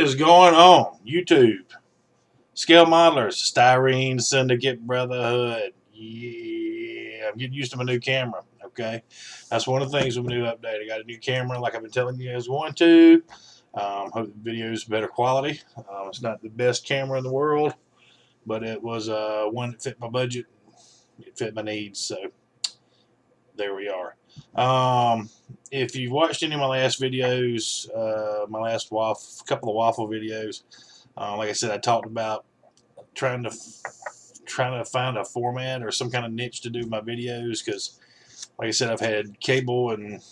is going on? YouTube. Scale Modelers, Styrene, Syndicate, Brotherhood. Yeah, I'm getting used to my new camera. Okay, that's one of the things with my new update. I got a new camera, like I've been telling you guys going to. Hope the video is better quality. It's not the best camera in the world, but it was one that fit my budget. It fit my needs, so there we are. If you've watched any of my last videos, my last couple of Waffle videos, like I said, I talked about trying to find a format or some kind of niche to do my videos because, like I said, I've had cable and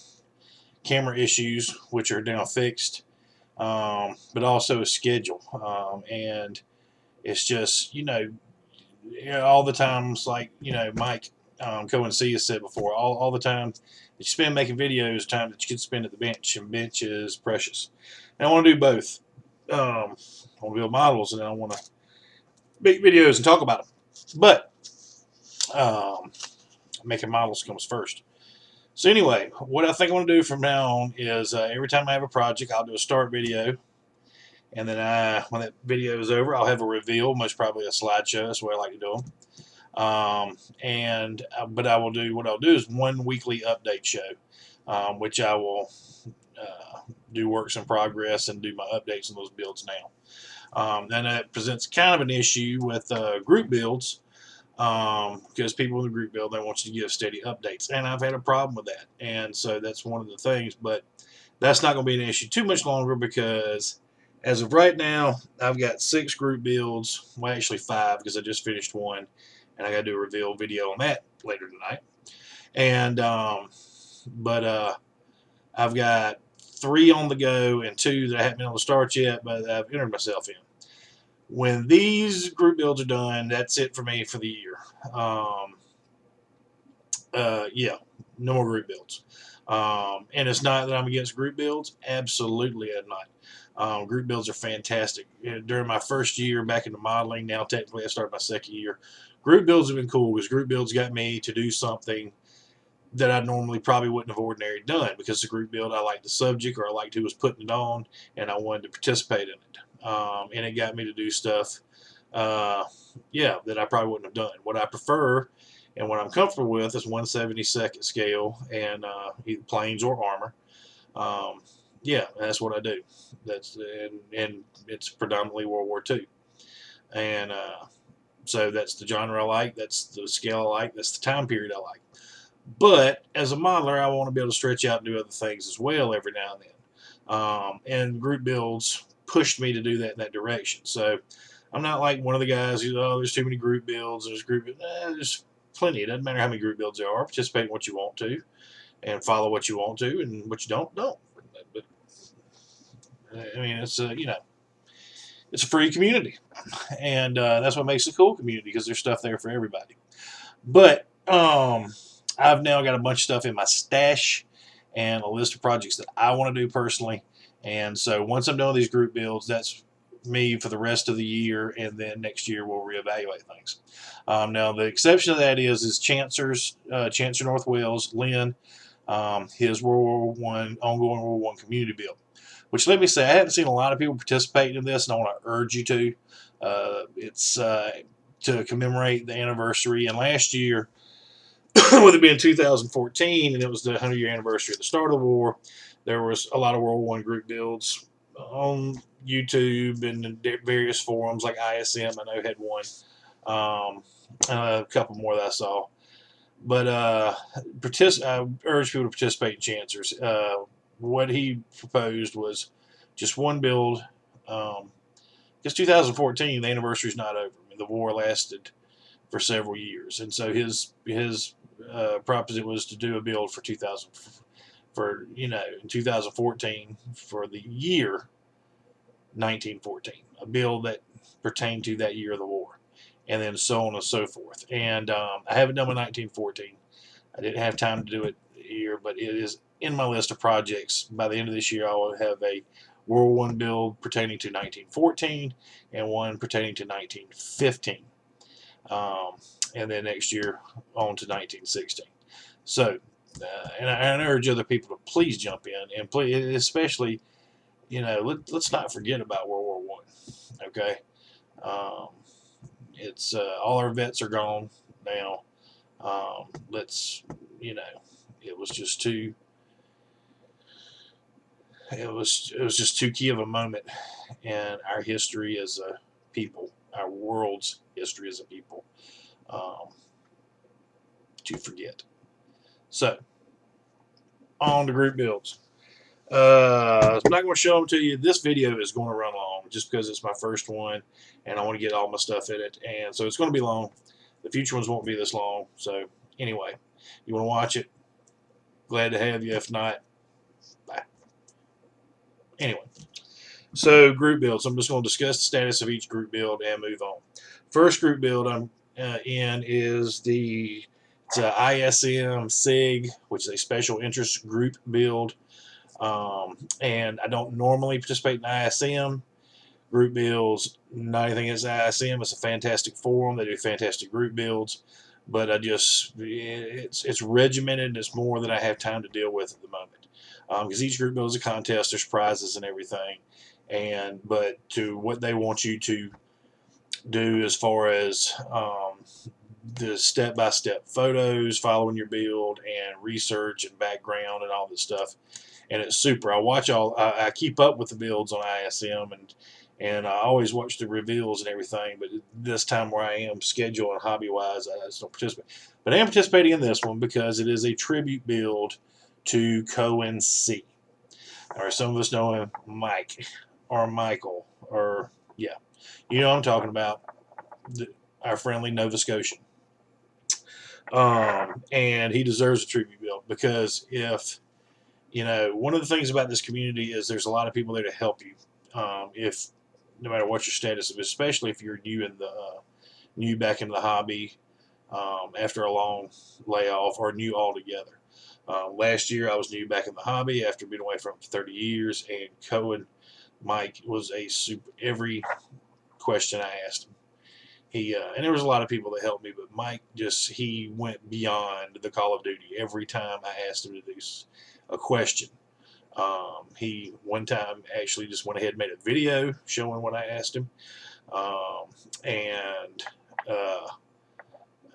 camera issues, which are now fixed, but also a schedule, and it's just all the times, like Mike Cohen C has said before, all the time that you spend making videos, time that you could spend at the bench, and bench is precious. And I want to do both. I want to build models, and then I want to make videos and talk about them. But making models comes first. So anyway, what I think I want to do from now on is every time I have a project, I'll do a start video. And then when that video is over, I'll have a reveal, most probably a slideshow. That's the way I like to do them. But I will do, what I'll do is one weekly update show, which I will do works in progress and do my updates on those builds now. And that presents kind of an issue with group builds, because people in the group build, they want you to give steady updates, and I've had a problem with that, and so that's one of the things. But that's not going to be an issue too much longer, because as of right now, I've got 6 group builds. Well, actually 5, because I just finished one, and I got to do a reveal video on that later tonight. And I've got 3 on the go and 2 that I haven't been able to start yet, but I've entered myself in. When these group builds are done, that's it for me for the year. Yeah, no more group builds. And it's not that I'm against group builds. Absolutely, I'm not. Group builds are fantastic. During my first year back into modeling, now technically I started my second year, group builds have been cool because group builds got me to do something that I normally probably wouldn't have ordinarily done, because the group build, I liked the subject, or I liked who was putting it on, and I wanted to participate in it. And it got me to do stuff, yeah, that I probably wouldn't have done. What I prefer and what I'm comfortable with is 1/72 scale, and either planes or armor. Yeah, that's what I do. And it's predominantly World War II. And so that's the genre I like, that's the scale I like, that's the time period I like. But as a modeler, I want to be able to stretch out and do other things as well every now and then. And group builds pushed me to do that in that direction. So I'm not like one of the guys who's, oh, there's too many group builds. There's plenty. It doesn't matter how many group builds there are. Participate in what you want to, and follow what you want to, and what you don't. But I mean, it's it's a free community, and that's what makes it a cool community, because there's stuff there for everybody. But I've now got a bunch of stuff in my stash and a list of projects that I want to do personally. And so once I'm done with these group builds, that's me for the rest of the year, and then next year we'll reevaluate things. Now the exception to that is Chancellor North Wales, Lynn, his World War I, ongoing World War I community build. Which, let me say, I haven't seen a lot of people participating in this, and I want to urge you to. It's to commemorate the anniversary, and last year, with it being 2014, and it was the 100-year anniversary of the start of the war, there was a lot of World War I group builds on YouTube and various forums, like ISM, I know, had one. A couple more that I saw. But I urge people to participate in Chancellors. What he proposed was just one build. Because 2014, the anniversary is not over. I mean, the war lasted for several years, and so his proposition was to do a build for 2014 for the year 1914, a build that pertained to that year of the war, and then so on and so forth. And I haven't done my 1914. I didn't have time to do it here, but it is in my list of projects. By the end of this year, I will have a World War I build pertaining to 1914 and one pertaining to 1915. And then next year on to 1916. So, and I urge other people to please jump in, and please, especially you know, let's not forget about World War One. Okay, um, it's all our vets are gone now. Let's, you know, it was just too. It was just too key of a moment in our history as a people, our world's history as a people, um, to forget. So on to group builds. I'm not going to show them to you. This video is going to run long just because it's my first one and I want to get all my stuff in it. And so it's going to be long. The future ones won't be this long. So anyway, you want to watch it? Glad to have you. If not, bye. Anyway, so group builds. I'm just going to discuss the status of each group build and move on. First group build I'm in is it's a ISM SIG, which is a special interest group build. And I don't normally participate in ISM group builds. Not anything against ISM. It's a fantastic forum. They do fantastic group builds, but it's regimented. It's more than I have time to deal with at the moment. Because each group build is a contest. There's prizes and everything, but to what they want you to do as far as the step-by-step photos following your build and research and background and all this stuff, and it's super. I keep up with the builds on ISM, and I always watch the reveals and everything, but this time where I am schedule and hobby wise, I just don't participate. But I am participating in this one because it is a tribute build to Cohen C, or some of us know him Mike or Michael, or yeah, you know what I'm talking about, our friendly Nova Scotian. And he deserves a tribute build because one of the things about this community is there's a lot of people there to help you. If no matter what your status is, especially if you're new back in the hobby after a long layoff or new altogether. Last year I was new back in the hobby after being away from it for 30 years, and Cohen Mike was a super. Every question I asked him, and there was a lot of people that helped me, but Mike he went beyond the Call of Duty every time I asked him to do a question. He one time actually just went ahead and made a video showing what I asked him, and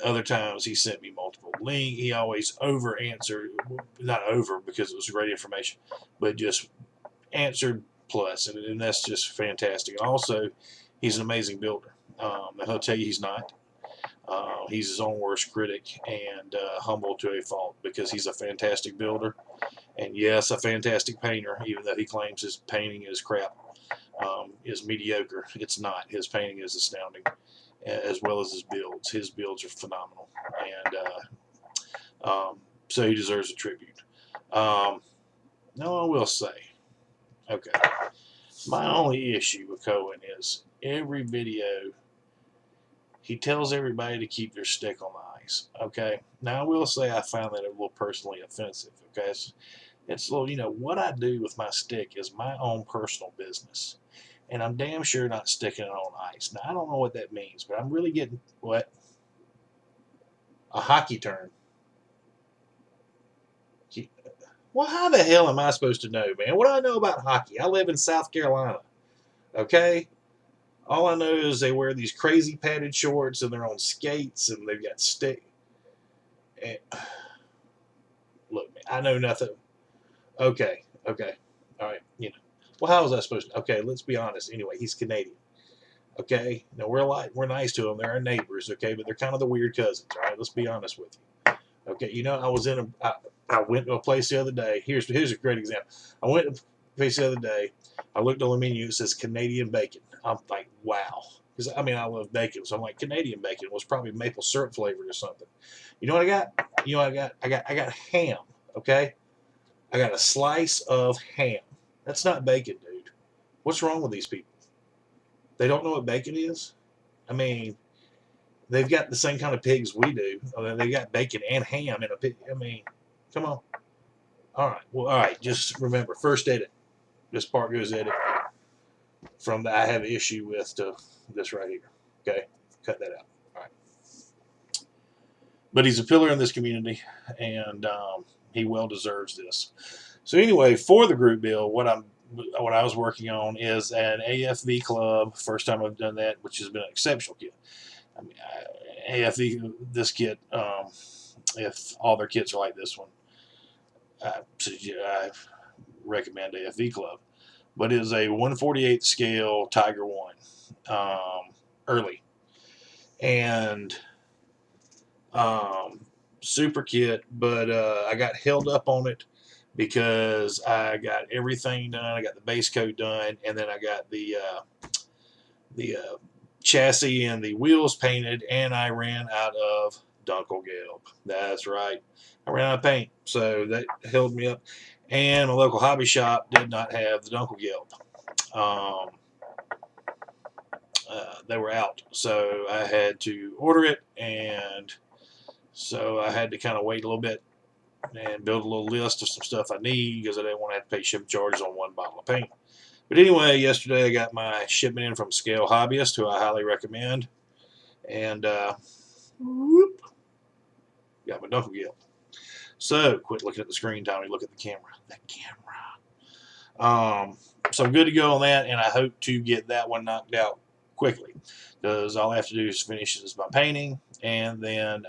other times he sent me multiple links. He always over answered, not over because it was great information, but just answered plus, and that's just fantastic. And also, he's an amazing builder. And he'll tell you he's not. He's his own worst critic and humble to a fault because he's a fantastic builder and yes, a fantastic painter, even though he claims his painting is crap, is mediocre. It's not. His painting is astounding, as well as his builds. His builds are phenomenal, and so he deserves a tribute. No, I will say, okay, my only issue with Cohen is every video he tells everybody to keep their stick on the ice. Okay, now I will say I found that a little personally offensive. Okay, it's a little, what I do with my stick is my own personal business, and I'm damn sure not sticking it on ice. Now I don't know what that means, but I'm really getting what a hockey term. Well, how the hell am I supposed to know, man? What do I know about hockey? I live in South Carolina. Okay. All I know is they wear these crazy padded shorts and they're on skates and they've got stick. And, look, man, I know nothing. Okay, all right, Well, how was I supposed to? Okay, let's be honest. Anyway, he's Canadian. Okay, now we're nice to them. They're our neighbors. Okay, but they're kind of the weird cousins. All right, let's be honest with you. Okay, I went to a place the other day. Here's a great example. I went to a place the other day. I looked on the menu. It says Canadian bacon. I'm like, wow. Because I love bacon, so I'm like, Canadian bacon was probably maple syrup flavored or something. You know what I got? You know what I got? I got ham. Okay, I got a slice of ham. That's not bacon, dude. What's wrong with these people? They don't know what bacon is. I mean, they've got the same kind of pigs we do. They got bacon and ham in a pig. I mean, come on. All right. Well, all right. Just remember, first edit. This part goes edit from the I have an issue with to this right here. Okay, cut that out. All right. But he's a pillar in this community, and he well deserves this. So anyway, for the group build, what I'm what I was working on is an AFV club. First time I've done that, which has been an exceptional kit. I mean, AFV, this kit, if all their kits are like this one, I recommend AFV club. But it is a 1/48 scale Tiger 1, early, and super kit. But I got held up on it because I got everything done. I got the base coat done, and then I got the chassis and the wheels painted, and I ran out of Dunkel Gelb. That's right, I ran out of paint, so that held me up. And my local hobby shop did not have the Dunkel Gelb. They were out, so I had to order it, and so I had to kind of wait a little bit and build a little list of some stuff I need because I didn't want to have to pay shipping charges on one bottle of paint. But anyway, yesterday I got my shipment in from Scale Hobbyist, who I highly recommend, and whoop, got my Dunkel Gelb. So quit looking at the screen, Tommy. Look at the camera. The camera. So I'm good to go on that, and I hope to get that one knocked out quickly, because all I have to do is finish this by painting, and then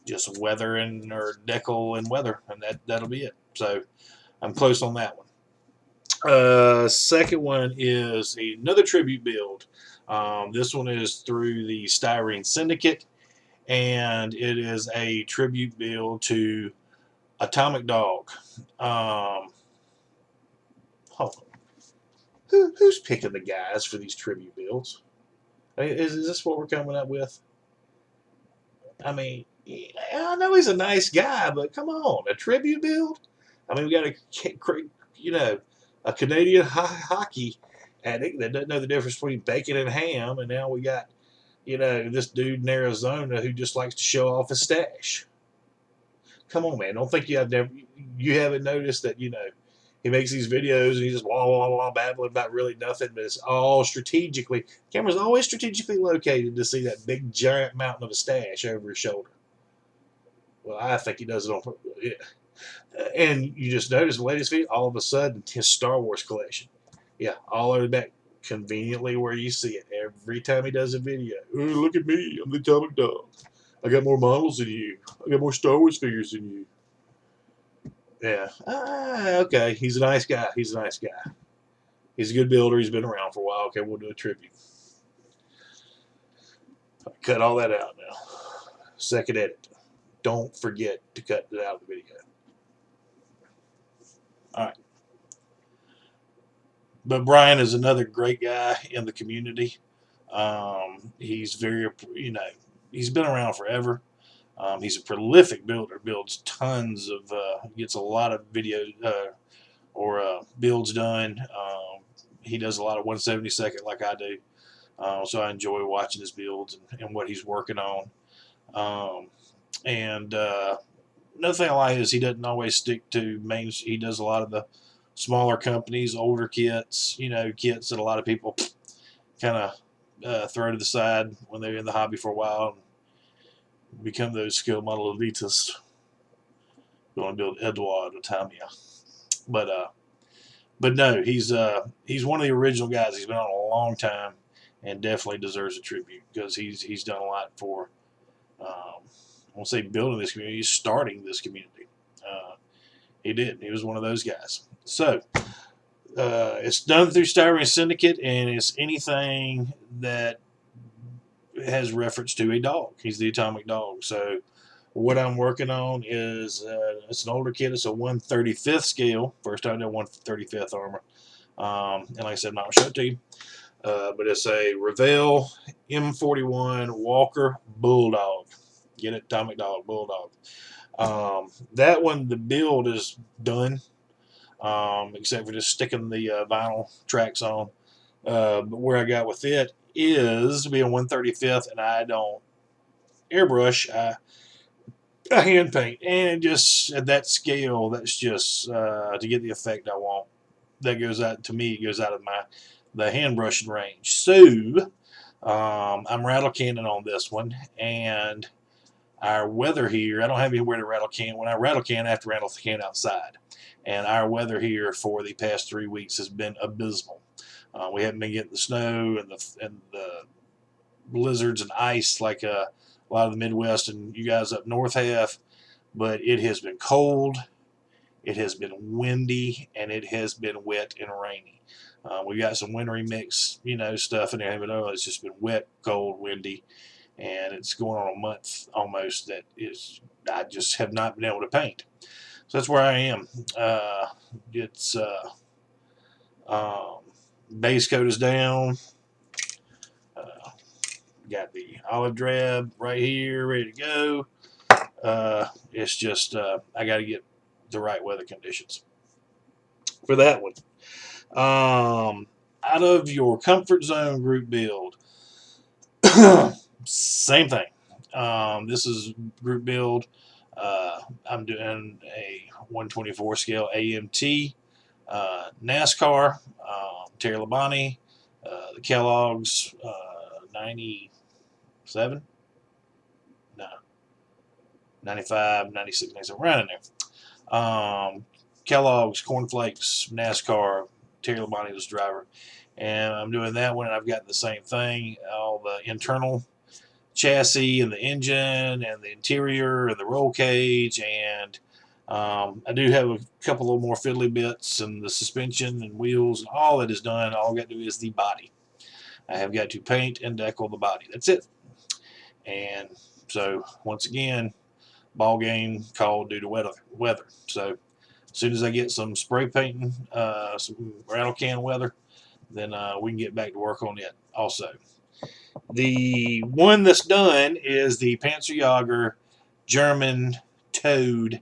just weathering or decal and weather, and that'll be it. So I'm close on that one. Second one is another tribute build. This one is through the Styrene Syndicate, and it is a tribute build to Atomic Dog. Hold on. Who's picking the guys for these tribute builds? Is this what we're coming up with? I mean, I know he's a nice guy, but come on, a tribute build? I mean, we got a Canadian hockey addict that doesn't know the difference between bacon and ham, and now we got, this dude in Arizona who just likes to show off his stash. Come on, man! Don't think you haven't noticed that he makes these videos and he's just wah babbling about really nothing, but it's all strategically. Camera's always strategically located to see that big giant mountain of a stash over his shoulder. Well, I think he does it on purpose. Yeah. And you just notice the latest video, all of a sudden, his Star Wars collection. Yeah, all over the back, conveniently where you see it. Every time he does a video, oh, look at me, I'm the Atomic Dog. I got more models than you. I got more Star Wars figures than you. Yeah. Okay, he's a nice guy. He's a nice guy. He's a good builder. He's been around for a while. Okay, we'll do a tribute. Cut all that out now. Second edit. Don't forget to cut it out of the video. All right. But Brian is another great guy in the community. He's very, he's been around forever. He's a prolific builder. Builds tons of, gets a lot of videos or builds done. He does a lot of 1/72 like I do. So I enjoy watching his builds and what he's working on. Another thing I like is he doesn't always stick to main. He does a lot of the smaller companies, older kits, kits that a lot of people kind of throw to the side when they're in the hobby for a while and become those skill model elitists who want to build Edouard or Tamiya. But no, he's one of the original guys. He's been on a long time and definitely deserves a tribute because he's done a lot for, I won't say building this community, he's starting this community. He did. He was one of those guys. So it's done through Styrene Syndicate, and it's anything that has reference to a dog. He's the Atomic Dog. So what I'm working on is it's an older kit. It's a 1/35 scale. First time I did 1/35 armor. And like I said, I'm not going to show it to you. But it's a Revell M41 Walker Bulldog. Get it? Atomic Dog Bulldog. That one, the build is done, except for just sticking the vinyl tracks on. But where I got with it is being 1/35, and I don't airbrush. I hand paint, and just at that scale, that's just to get the effect I want. That goes out to me. It goes out of the hand brushing range. So I'm rattle cannon on this one, and our weather here, I don't have anywhere to rattle can. When I rattle can, I have to rattle the can outside. And our weather here for the past 3 weeks has been abysmal. We haven't been getting the snow and the blizzards and ice like a lot of the Midwest and you guys up north have, but it has been cold, it has been windy, and it has been wet and rainy. We got some wintry mix, stuff in there, but it's just been wet, cold, windy, and it's going on a month almost that is I just have not been able to paint. So that's where I am. It's um, base coat is down. Got the olive drab right here, ready to go. It's just I got to get the right weather conditions for that one. Out of your comfort zone group build, same thing. This is group build. I'm doing a 124 scale AMT NASCAR, Terry Labonte, the Kellogg's 97, no, 95, 96, 97, right in there. Kellogg's, Cornflakes, NASCAR, Terry Labonte was the driver. And I'm doing that one, and I've got the same thing, all the internal chassis and the engine and the interior and the roll cage, and I do have a couple of more fiddly bits and the suspension and wheels, and all that is done. All I've got to do is the body. I have got to paint and decal the body. That's it. And so once again, ball game called due to weather. So as soon as I get some spray painting, some rattle can weather, then we can get back to work on it also. The one that's done is the Panzerjäger German Toad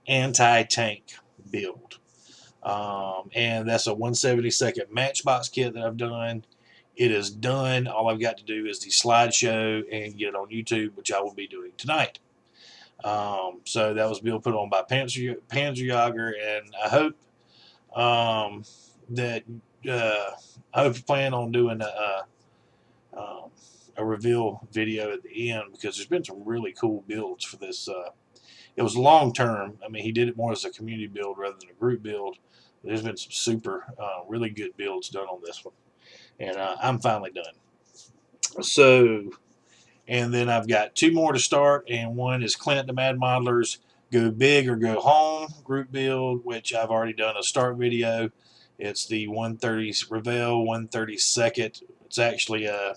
anti-tank build. And that's a 1/72 Matchbox kit that I've done. It is done. All I've got to do is the slideshow and get it on YouTube, which I will be doing tonight. So that was build put on by Panzerjäger, and I hope that I hope you plan on doing a reveal video at the end, because there's been some really cool builds for this. It was long term. I mean, he did it more as a community build rather than a group build. There's been some super, really good builds done on this one, and I'm finally done. So, and then I've got 2 more to start, and one is Clint the Mad Modeler's Go Big or Go Home group build, which I've already done a start video. It's the 130 Revell 132nd. It's actually an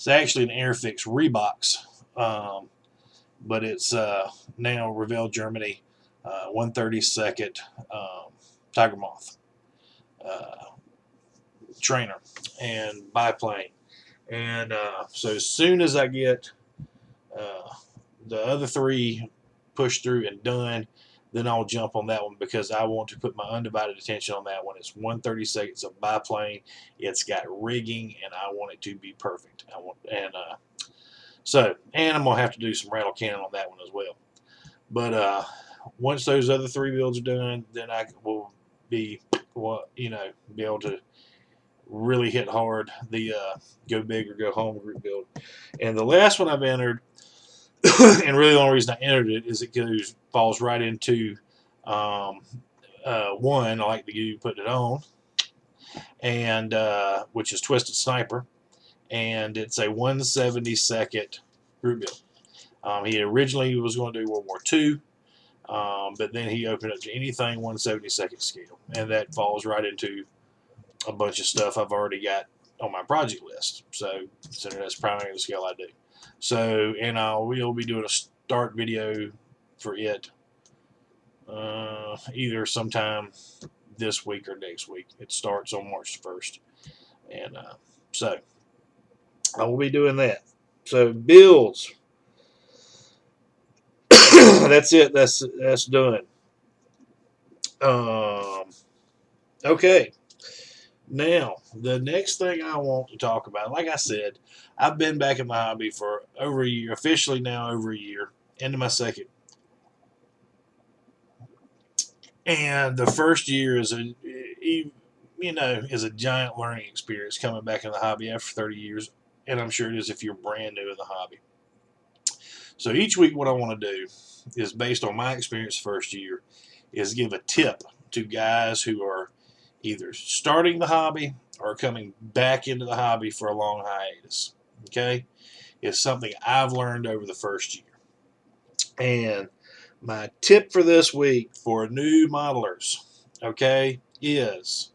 Airfix Reeboks, but it's now Revell Germany 132nd Tiger Moth trainer and biplane. And so as soon as I get the other 3 pushed through and done, then I'll jump on that one, because I want to put my undivided attention on that one. It's 132nd, it's a biplane, it's got rigging, and I want it to be perfect. And I'm gonna have to do some rattle cannon on that one as well. But once those other 3 builds are done, then I will be able to really hit hard the Go Big or Go Home group build. And the last one I've entered, and really the only reason I entered it is it falls right into one, I like the you putting it on, and which is Twisted Sniper, and it's a 1/72 group build. He originally was going to do World War II, but then he opened up to anything 1/72 scale, and that falls right into a bunch of stuff I've already got on my project list. So that's primarily the scale I do. So, and we'll be doing a start video for it either sometime this week or next week. It starts on March 1st. And so I will be doing that. So builds. That's it. That's done. Okay. Now, the next thing I want to talk about, like I said, I've been back in my hobby for over a year, officially now over a year, into my second. And the first year is a giant learning experience coming back in the hobby after 30 years, and I'm sure it is if you're brand new in the hobby. So each week what I want to do is, based on my experience first year, is give a tip to guys who are either starting the hobby or coming back into the hobby for a long hiatus. Okay? It's something I've learned over the first year. And my tip for this week for new modelers, okay, is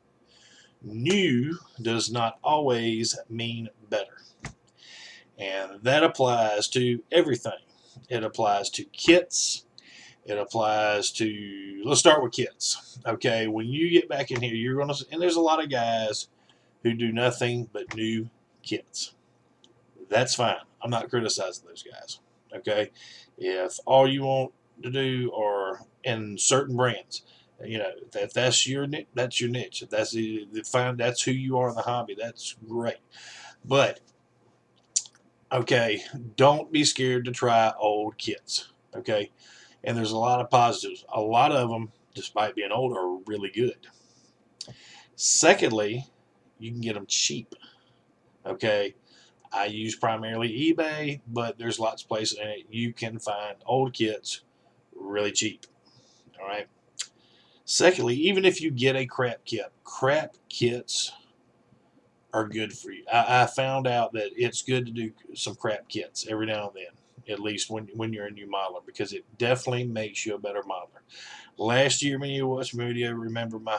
new does not always mean better. And that applies to everything. It applies to kits. It applies to, let's start with kits. Okay, when you get back in here, you're going to, and there's a lot of guys who do nothing but new kits. That's fine. I'm not criticizing those guys. Okay, if all you want to do are in certain brands, you know, if that's your niche, that's your niche. If that's fine, that's who you are in the hobby. That's great. But okay, don't be scared to try old kits. Okay, and there's a lot of positives. A lot of them, despite being old, are really good. Secondly, you can get them cheap. Okay, I use primarily eBay, but there's lots of places in it you can find old kits really cheap. All right. Secondly, even if you get a crap kits are good for you. I found out that it's good to do some crap kits every now and then, at least when you're a new modeler, because it definitely makes you a better modeler. Last year, when you watched my video, remember my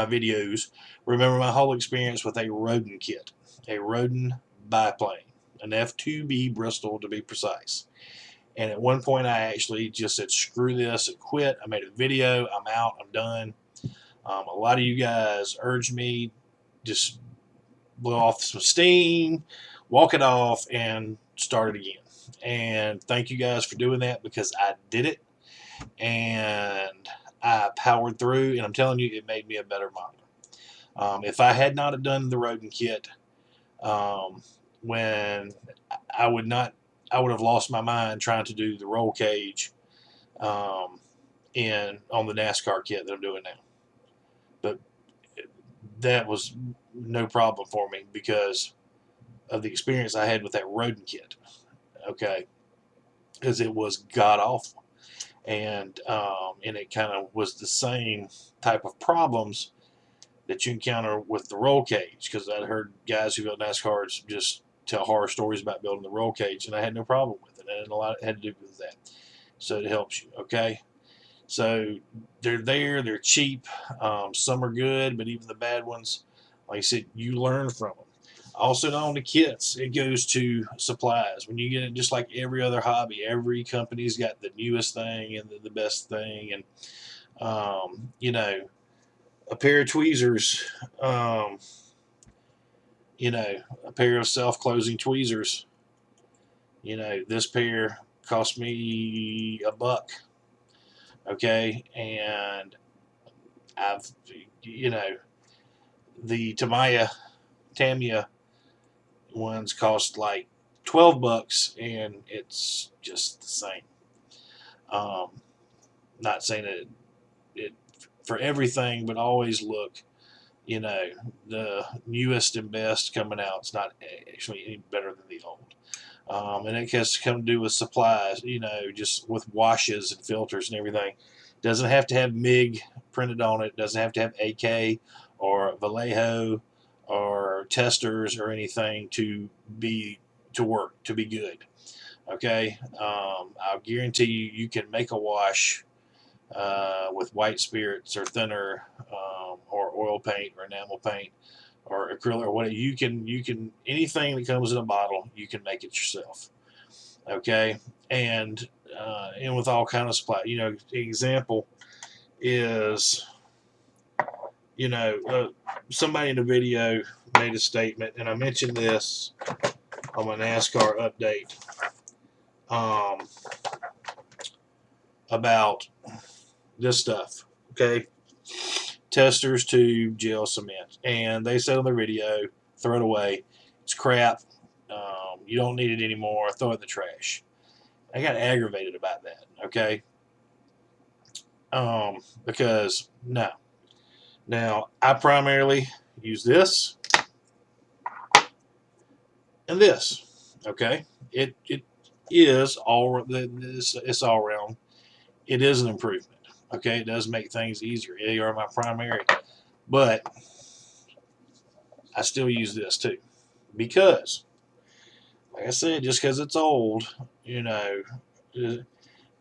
videos, remember my whole experience with a Rodin kit, a Rodin biplane, an F2B Bristol to be precise. And at one point, I actually just said, screw this and quit. I made a video. I'm out. I'm done. A lot of you guys urged me, just blow off some steam, walk it off, and start it again. And thank you guys for doing that, because I did it. And I powered through. And I'm telling you, it made me a better modeler. If I had not have done the Rodin kit, when I would have lost my mind trying to do the roll cage on the NASCAR kit that I'm doing now. But that was no problem for me because of the experience I had with that Rodin kit. Okay, because it was god awful, and it kind of was the same type of problems that you encounter with the roll cage, because I'd heard guys who built NASCARs just tell horror stories about building the roll cage, and I had no problem with it, and a lot had to do with that. So it helps you, okay? So they're there, they're cheap. Some are good, but even the bad ones, like I said, you learn from them. Also, not only kits, it goes to supplies. When you get it, just like every other hobby, every company's got the newest thing and the best thing, and you know, a pair of tweezers, you know, a pair of self-closing tweezers. You know, this pair cost me $1. Okay, and I've, you know, the Tamiya ones cost like $12, and it's just the same. Not saying that it for everything, but always look, you know, the newest and best coming out. It's not actually any better than the old. And it has to come to do with supplies, you know, just with washes and filters and everything. Doesn't have to have MIG printed on it. Doesn't have to have AK or Vallejo or testers or anything to work, to be good. Okay, I'll guarantee you can make a wash with white spirits or thinner, or oil paint or enamel paint or acrylic or whatever. You can anything that comes in a bottle, you can make it yourself. Okay, and with all kind of supply. You know, example is, you know, somebody in the video made a statement, and I mentioned this on my NASCAR update, about this stuff. Okay, testers, tube, gel, cement, and they said on their video, throw it away. It's crap. You don't need it anymore. Throw it in the trash. I got aggravated about that. Okay, because no. Now I primarily use this and this. Okay, it is all it's all around. It is an improvement. Okay, it does make things easier. They are my primary, but I still use this too because, like I said, just because it's old, you know,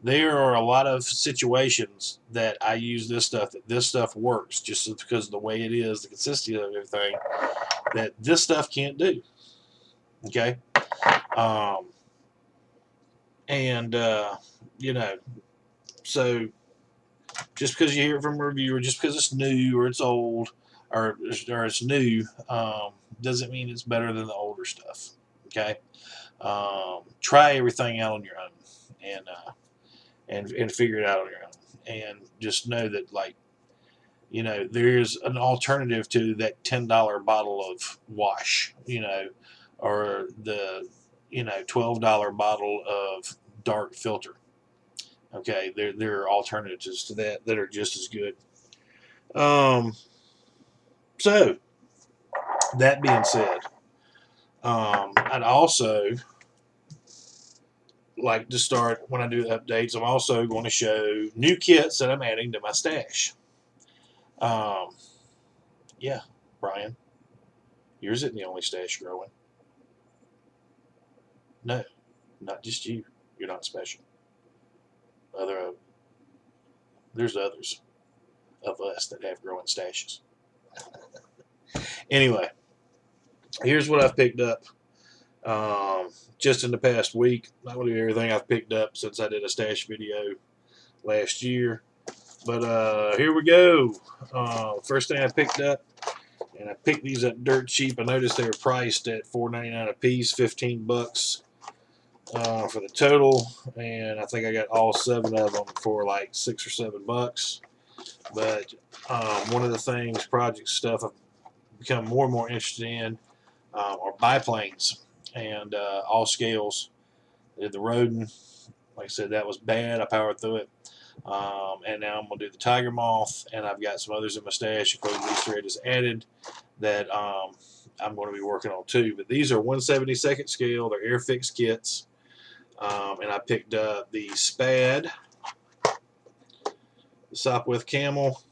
there are a lot of situations that I use this stuff, that this stuff works just because of the way it is, the consistency of everything, that this stuff can't do. Okay. Um, and, you know, so just because you hear it from a reviewer, just because it's new or it's old or it's new, doesn't mean it's better than the older stuff. Okay. Try everything out on your own and, and figure it out on your own. And just know that, like, you know, there's an alternative to that $10 bottle of wash, you know, or the, you know, $12 bottle of dark filter. Okay, there are alternatives to that that are just as good. Um, so that being said, I'd also like to start when I do updates. I'm also going to show new kits that I'm adding to my stash. Um, yeah, Brian, yours isn't the only stash growing. No, not just you. You're not special. Other there's others of us that have growing stashes. Anyway, here's what I've picked up just in the past week. Not really everything I've picked up since I did a stash video last year. But here we go. First thing I picked up, and I picked these up dirt cheap. I noticed they were priced at $4.99 a piece, 15 bucks for the total, and I think I got all 7 of them for like 6 or 7 bucks. But one of the things, project stuff, I've become more and more interested in are biplanes and all scales. I did the Rodin. Like I said, that was bad. I powered through it. And now I'm going to do the Tiger Moth, and I've got some others in my stash, including these 3 I just added, that I'm going to be working on too. But these are 1/72 scale. They're air fixed kits. And I picked up the Spad, the Sopwith Camel,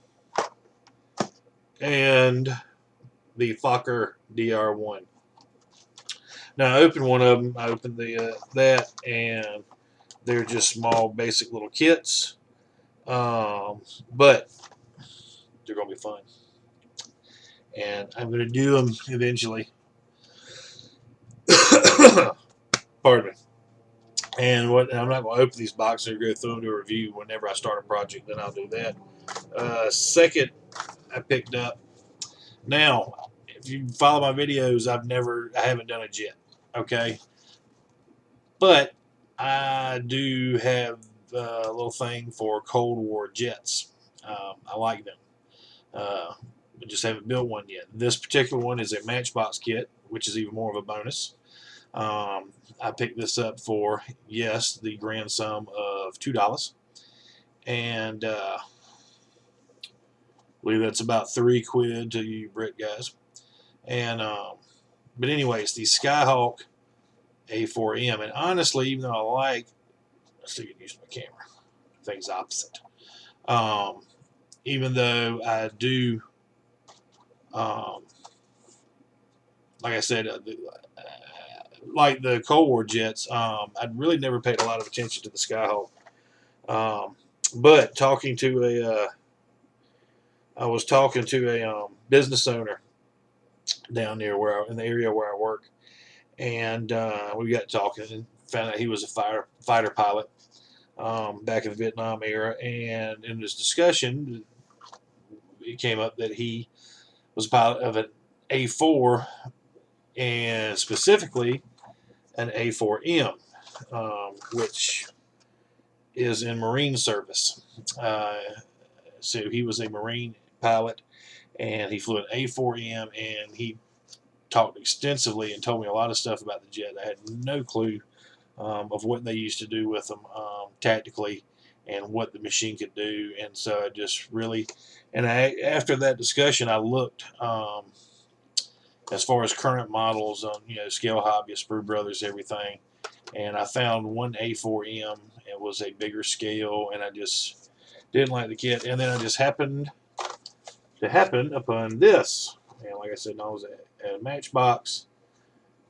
and the Fokker DR1. Now I opened one of them. I opened the that, and they're just small, basic little kits, but they're going to be fun, and I'm going to do them eventually. Pardon me. And I'm not going to open these boxes or go through them to review. Whenever I start a project, then I'll do that. Second, I picked up. Now, if you follow my videos, I haven't done it yet. Okay, but I do have a little thing for Cold War jets. I like them. I just haven't built one yet. This particular one is a Matchbox kit, which is even more of a bonus. I picked this up for, yes, the grand sum of $2, and I believe that's about $3 to you Brit guys. And but anyways, the Skyhawk A4M, and honestly, even though I still get used to my camera, things opposite. Even though I do, like I said, like the Cold War jets, I'd really never paid a lot of attention to the Skyhawk. But I was talking to a business owner down there in the area where I work, and we got talking and found out he was a fighter pilot back in the Vietnam era. And in this discussion, it came up that he was a pilot of an A4, and specifically an A4M, which is in Marine service. So he was a Marine pilot, and he flew an A4M, and he talked extensively and told me a lot of stuff about the jet. I had no clue of what they used to do with them tactically and what the machine could do. And so I just really, and after that discussion, I looked as far as current models on, Scale Hobby, Sprue Brothers, everything. and I found one A4M. It was a bigger scale, and I just didn't like the kit. And then I just happened upon this. And like I said, no, it was a Matchbox,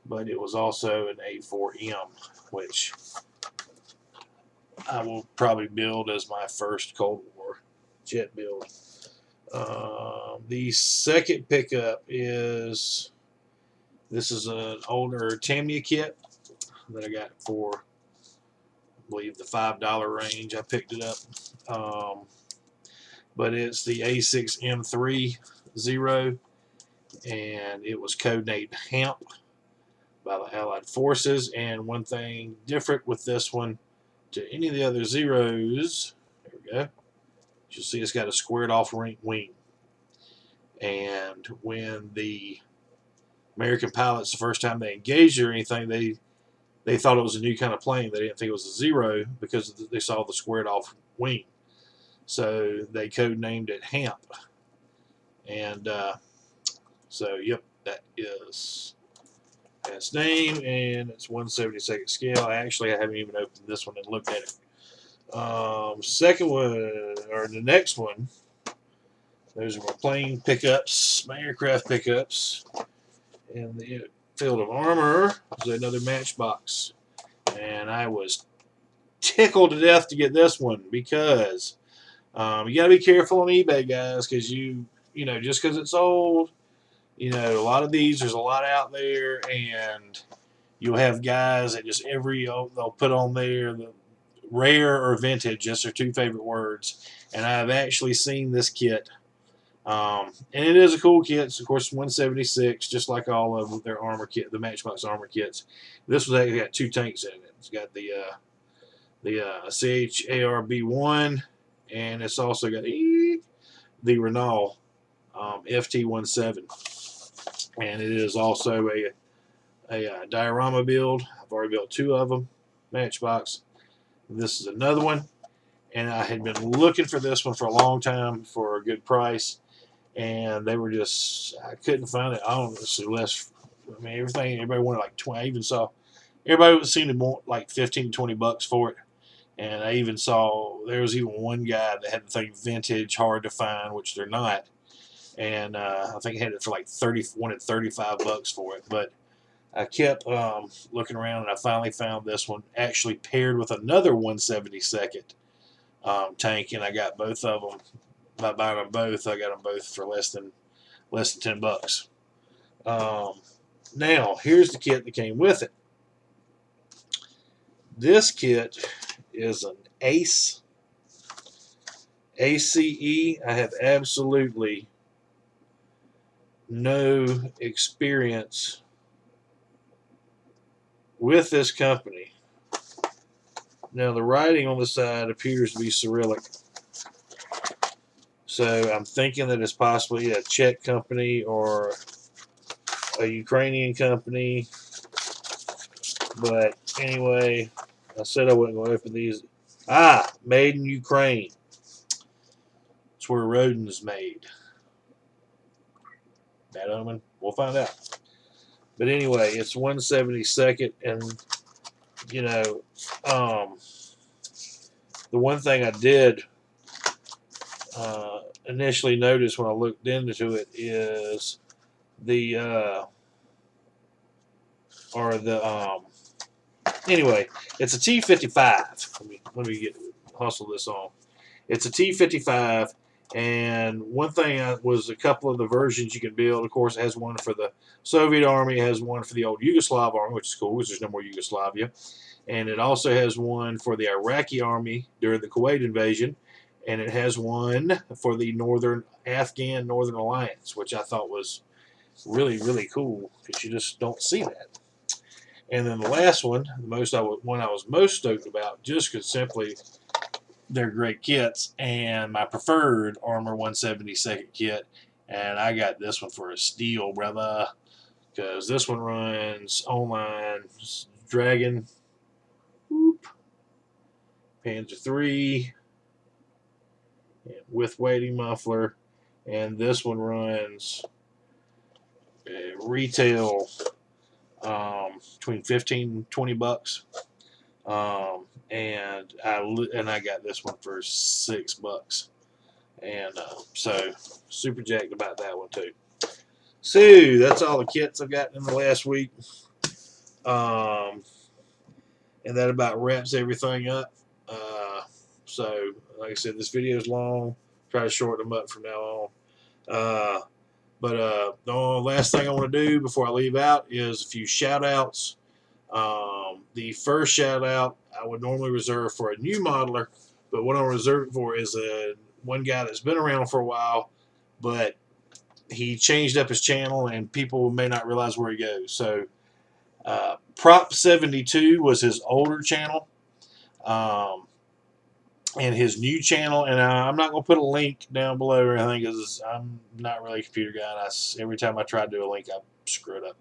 but it was also an A4M, which I will probably build as my first Cold War jet build. The second pickup is, this is an older Tamiya kit that I got for, I believe, the $5 range. I picked it up. But it's the A6M3 Zero, and it was codenamed HAMP by the Allied Forces. And one thing different with this one to any of the other Zeros, there we go, you'll see it's got a squared off wing. And when the American pilots, the first time they engaged or anything, they thought it was a new kind of plane. They didn't think it was a Zero because they saw the squared off wing. So they codenamed it HAMP. And so, yep, that is its name, and it's 1/72 scale. I haven't even opened this one and looked at it. Second one, or the next one, those are my plane pickups, my aircraft pickups. And the field of armor is another Matchbox. And I was tickled to death to get this one because you got to be careful on eBay, guys, because you know, just because it's old, you know, a lot of these, there's a lot out there, and you'll have guys that just they'll put on there the rare or vintage, just their two favorite words. And I've actually seen this kit, and it is a cool kit. It's, of course, 176, just like all of their armor kit, the Matchbox armor kits. This was actually got two tanks in it. It's got the CHARB1, and it's also got the Renault FT17, and it is also a diorama build. I've already built two of them, Matchbox. This is another one, and I had been looking for this one for a long time for a good price, and they were just, I couldn't find it. I don't know, less. I mean, everybody wanted like 20. I even saw everybody was seeming to want like 15 to 20 bucks for it. And I even saw there was even one guy that had the thing vintage, hard to find, which they're not. And I think he had it for like 35 bucks for it. But I kept looking around, and I finally found this one actually paired with another 172nd tank, and I got both of them. By buying them both, I got them both for less than 10 bucks. Now here's the kit that came with it. This kit is an ACE. ACE. I have absolutely no experience with this company. Now the writing on the side appears to be Cyrillic, so I'm thinking that it's possibly a Czech company or a Ukrainian company. But anyway, I said I wasn't going to open these. Made in Ukraine. It's where Rodin's made. Bad omen? We'll find out. But anyway, it's 172nd, and you know, the one thing I did initially notice when I looked into it is anyway, it's a T55. Let me hustle this on. It's a T55, and one thing was a couple of the versions you can build. Of course, it has one for the Soviet Army, it has one for the old Yugoslav Army, which is cool because there's no more Yugoslavia, and it also has one for the Iraqi Army during the Kuwait invasion, and it has one for the Afghan Northern Alliance, which I thought was really, really cool because you just don't see that. And then the last one, one I was most stoked about, just because simply they're great kits, and my preferred Armor 172nd kit, and I got this one for a steal, brother, because this one runs online Dragon, Panzer III, with weighting muffler, and this one runs retail between 15 and 20 bucks. And I got this one for $6, and so super jacked about that one too. So that's all the kits I've gotten in the last week, and that about wraps everything up. So like I said, this video is long. Try to shorten them up from now on. But the last thing I want to do before I leave out is a few shout outs. The first shout out I would normally reserve for a new modeler, but what I'll reserve it for is one guy that's been around for a while, but he changed up his channel and people may not realize where he goes. So Prop 72 was his older channel. And his new channel, and I'm not going to put a link down below or anything because I'm not really a computer guy, and every time I try to do a link, I screw it up.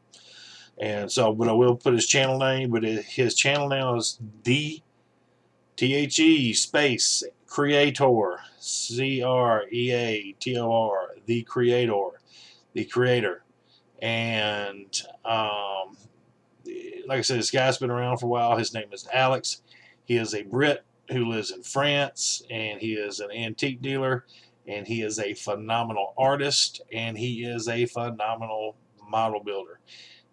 And so, but I will put his channel name, but his channel now is THE space Creator, CREATOR, the creator. And like I said, this guy's been around for a while. His name is Alex. He is a Brit who lives in France, and he is an antique dealer, and he is a phenomenal artist, and he is a phenomenal model builder.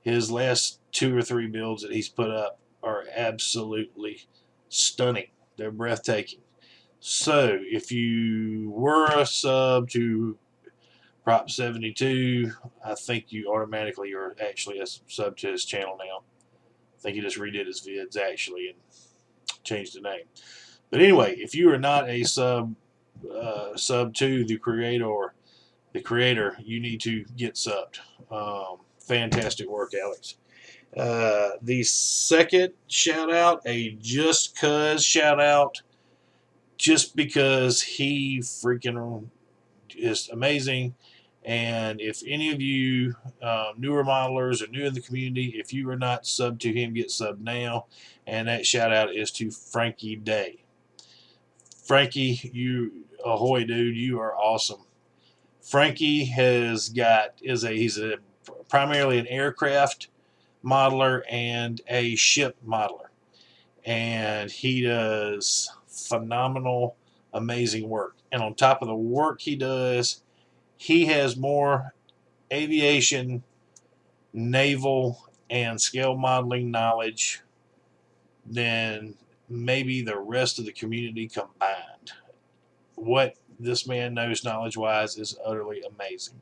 His last 2 or 3 builds that he's put up are absolutely stunning. They're breathtaking. So if you were a sub to Prop 72, I think you automatically are actually a sub to his channel now. I think he just redid his vids actually and changed the name. But anyway, if you are not a sub to the creator, you need to get subbed. Fantastic work, Alex. The second shout out, a Just Cuz shout out, just because he freaking is amazing. And if any of you newer modelers or new in the community, if you are not subbed to him, get subbed now. And that shout out is to Frankie Day. Frankie, you ahoy, dude! You are awesome. Frankie he's primarily an aircraft modeler and a ship modeler, and he does phenomenal, amazing work. And on top of the work he does, he has more aviation, naval, and scale modeling knowledge than maybe the rest of the community combined. What this man knows knowledge-wise is utterly amazing.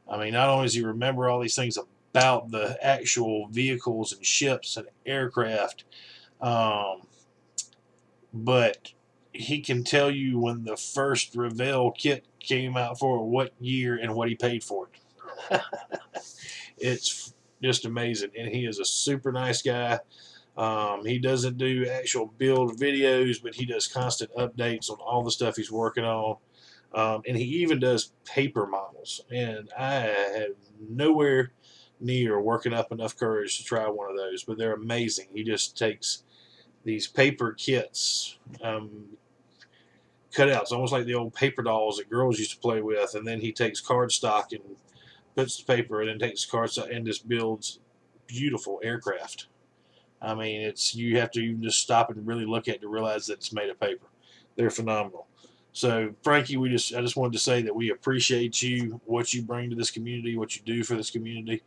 I mean, not only does he remember all these things about the actual vehicles and ships and aircraft, but he can tell you when the first Revell kit came out for what year and what he paid for it. It's just amazing, and he is a super nice guy. He doesn't do actual build videos, but he does constant updates on all the stuff he's working on. And he even does paper models. And I have nowhere near working up enough courage to try one of those, but they're amazing. He just takes these paper kits, cutouts, almost like the old paper dolls that girls used to play with, and then he takes cardstock and puts the paper, and then takes cardstock and just builds beautiful aircraft. I mean, you have to even just stop and really look at it to realize that it's made of paper. They're phenomenal. So, Frankie, I just wanted to say that we appreciate you, what you bring to this community, what you do for this community,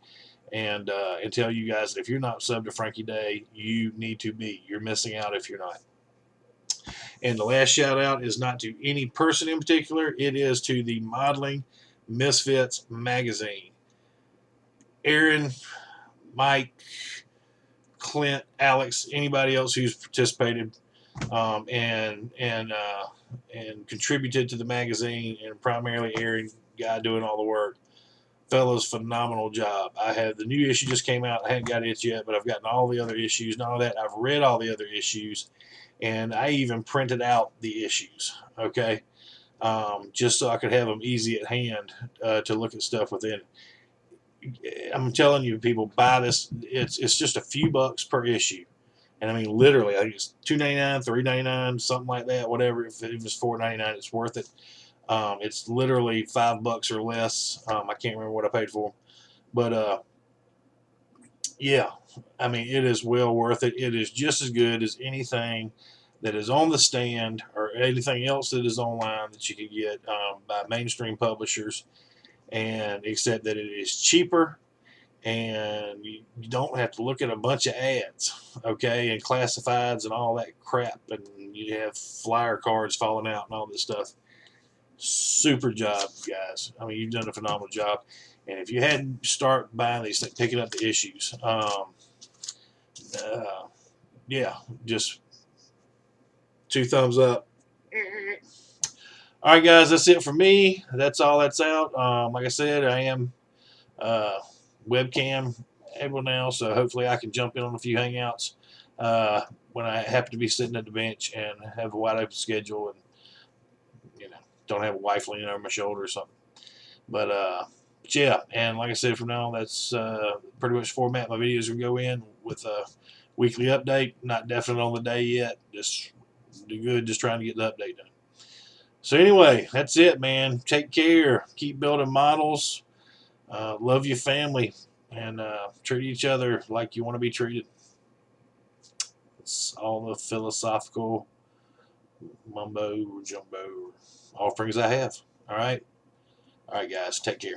and tell you guys that if you're not subbed to Frankie Day, you need to be. You're missing out if you're not. And the last shout out is not to any person in particular. It is to the Modeling Misfits magazine. Aaron, Mike, Clint, Alex, anybody else who's participated and contributed to the magazine, and primarily Aaron, guy doing all the work. Fellows, phenomenal job. I had the new issue just came out. I hadn't got it yet, but I've gotten all the other issues and all that. I've read all the other issues, and I even printed out the issues, okay, just so I could have them easy at hand to look at stuff within. I'm telling you, people, buy this. It's just a few bucks per issue, and I mean literally, I think it's $2.99, $3.99, something like that. Whatever. If it was $4.99, it's worth it. It's literally $5 or less. I can't remember what I paid for them, but yeah. I mean, it is well worth it. It is just as good as anything that is on the stand or anything else that is online that you can get by mainstream publishers, and except that it is cheaper and you don't have to look at a bunch of ads, okay, and classifieds and all that crap, and you have flyer cards falling out and all this stuff. Super job, guys. I mean, you've done a phenomenal job. And if you hadn't start buying these things, picking up the issues, yeah, just 2 thumbs up. All right, guys, that's it for me. That's all that's out. Like I said, I am webcam able now, so hopefully I can jump in on a few hangouts when I happen to be sitting at the bench and have a wide open schedule and don't have a wife leaning over my shoulder or something. But yeah, and like I said, from now on, that's pretty much the format my videos will go in, with a weekly update. Not definite on the day yet. Just do good, just trying to get the update done. So anyway, that's it, man. Take care. Keep building models. Love your family, and treat each other like you want to be treated. It's all the philosophical mumbo jumbo offerings I have. All right, guys. Take care.